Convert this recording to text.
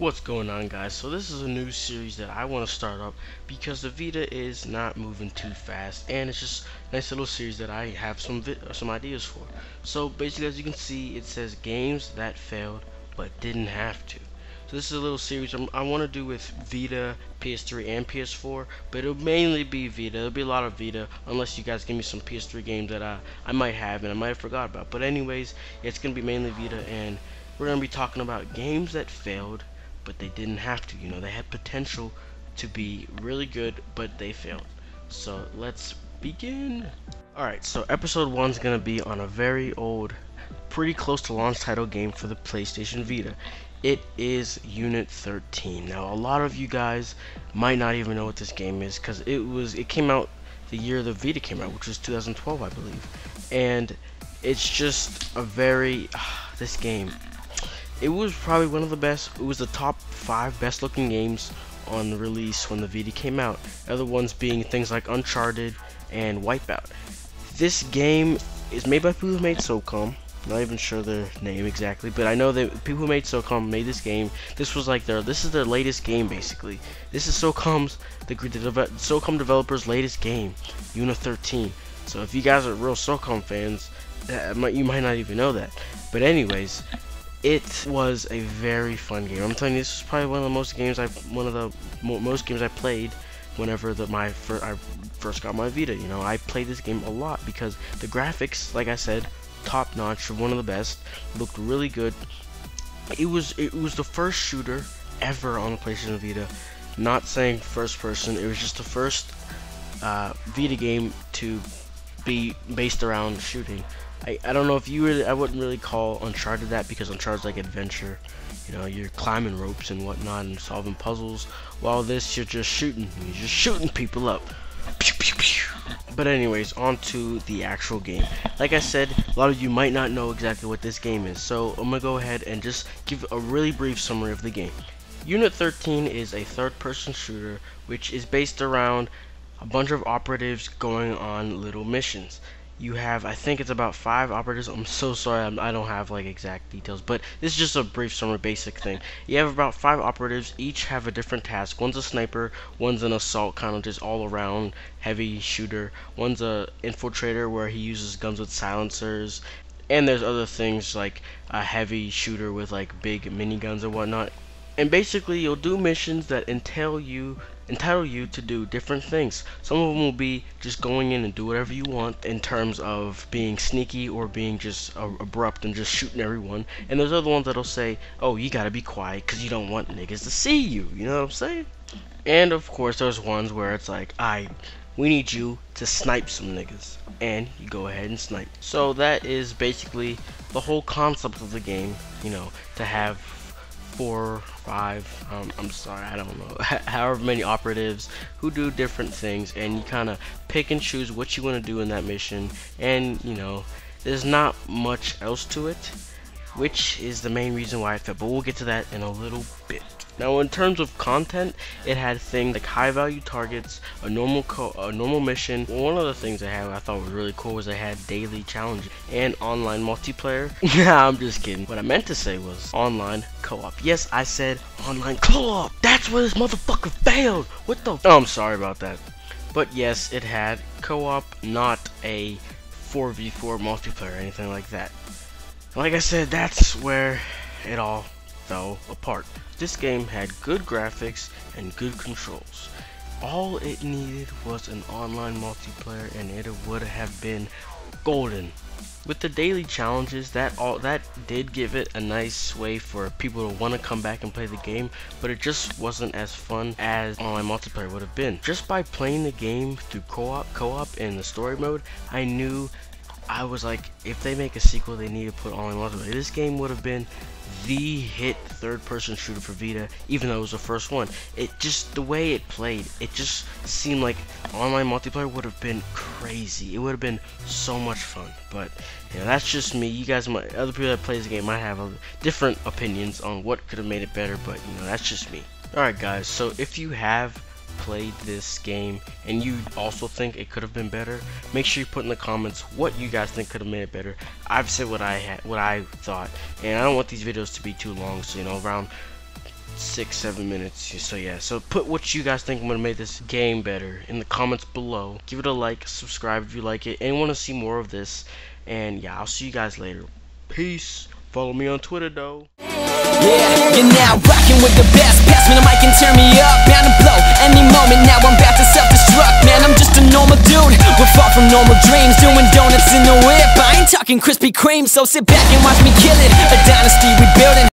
What's going on, guys? So this is a new series that I want to start up because the Vita is not moving too fast, and it's just a nice little series that I have some ideas for. So basically, as you can see, it says games that failed but didn't have to. So this is a little series I want to do with Vita, PS3, and PS4, but it'll mainly be Vita. It'll be a lot of Vita, unless you guys give me some PS3 games that I might have and I might have forgot about. But anyways, it's gonna be mainly Vita, and we're gonna be talking about games that failed but they didn't have to. They had potential to be really good, but they failed. So let's begin. Alright, so episode 1 is going to be on a very old, pretty close to launch title game for the PlayStation Vita. It is Unit 13. Now, a lot of you guys might not even know what this game is, because it came out the year the Vita came out, which was 2012, I believe. And it's just a very, this game, it was probably one of the best. It was the top 5 best looking games on the release when the Vita came out. Other ones being things like Uncharted and Wipeout. This game is made by people who made SOCOM. Not even sure their name exactly, but I know that people who made SOCOM made this game. This was like this is their latest game basically. This is SOCOM developers' latest game, Unit 13. So if you guys are real SOCOM fans, you might not even know that. But anyways, it was a very fun game. I'm telling you, this was probably one of the most games most games I played whenever I first got my Vita. I played this game a lot because the graphics, like I said, top notch, one of the best. Looked really good. It was the first shooter ever on the PlayStation Vita. Not saying first person. It was just the first Vita game to be based around shooting. I don't know if I wouldn't really call Uncharted that, because Uncharted's like adventure. You're climbing ropes and whatnot and solving puzzles. While this, you're just shooting. You're just shooting people up. Pew, pew, pew. But anyways, on to the actual game. Like I said, a lot of you might not know exactly what this game is. So I'm going to go ahead and just give a really brief summary of the game. Unit 13 is a third-person shooter which is based around a bunch of operatives going on little missions. You have, I think it's about 5 operatives. I'm so sorry, I don't have like exact details, but this is just a brief summary, basic thing. You have about 5 operatives, each have a different task. One's a sniper, one's an assault, kind of just all around heavy shooter. One's a infiltrator where he uses guns with silencers, and there's other things like a heavy shooter with like big miniguns and whatnot. And basically, you'll do missions that entitle you to do different things. Some of them will be just going in and do whatever you want in terms of being sneaky or being just abrupt and just shooting everyone. And there's other ones that'll say, oh, you gotta be quiet because you don't want niggas to see you. You know what I'm saying? And of course, there's ones where it's like, we need you to snipe some niggas. And you go ahead and snipe. So that is basically the whole concept of the game, to have 4, 5, I'm sorry, I don't know, however many operatives who do different things, and you kind of pick and choose what you want to do in that mission. And there's not much else to it, which is the main reason why I failed, but we'll get to that in a little bit. Now, in terms of content, it had things like high value targets, a normal mission. One of the things I thought was really cool was they had daily challenges and online multiplayer. Nah, I'm just kidding. What I meant to say was online co-op. Yes, I said online co-op. That's where this motherfucker failed. What the? Oh, I'm sorry about that. But yes, it had co-op, not a 4v4 multiplayer or anything like that. Like I said, that's where it all fell apart. This game had good graphics and good controls. All it needed was an online multiplayer and it would have been golden. With the daily challenges, that did give it a nice way for people to want to come back and play the game, but it just wasn't as fun as online multiplayer would have been. Just by playing the game through co-op in the story mode, I was like, if they make a sequel, they need to put online multiplayer. This game would have been the hit third-person shooter for Vita, even though it was the first one. It just, the way it played, it just seemed like online multiplayer would have been crazy. It would have been so much fun. But that's just me. You guys other people that play this game might have different opinions on what could have made it better, but that's just me. Alright guys, so if you have played this game and you also think it could have been better, make sure you put in the comments what you guys think could have made it better. I've said what I thought, and I don't want these videos to be too long, so around 6-7 minutes. So yeah, so put what you guys think I'm gonna make this game better in the comments below. Give it a like, subscribe if you like it and want to see more of this. And yeah, I'll see you guys later. Peace. Follow me on Twitter though. Yeah, you're now rocking with the best. Pass me the mic and turn me up. Bound to blow any moment. Now I'm about to self-destruct. Man, I'm just a normal dude. We're far from normal dreams. Doing donuts in the whip. I ain't talking Krispy Kreme, so sit back and watch me kill it. A dynasty we building.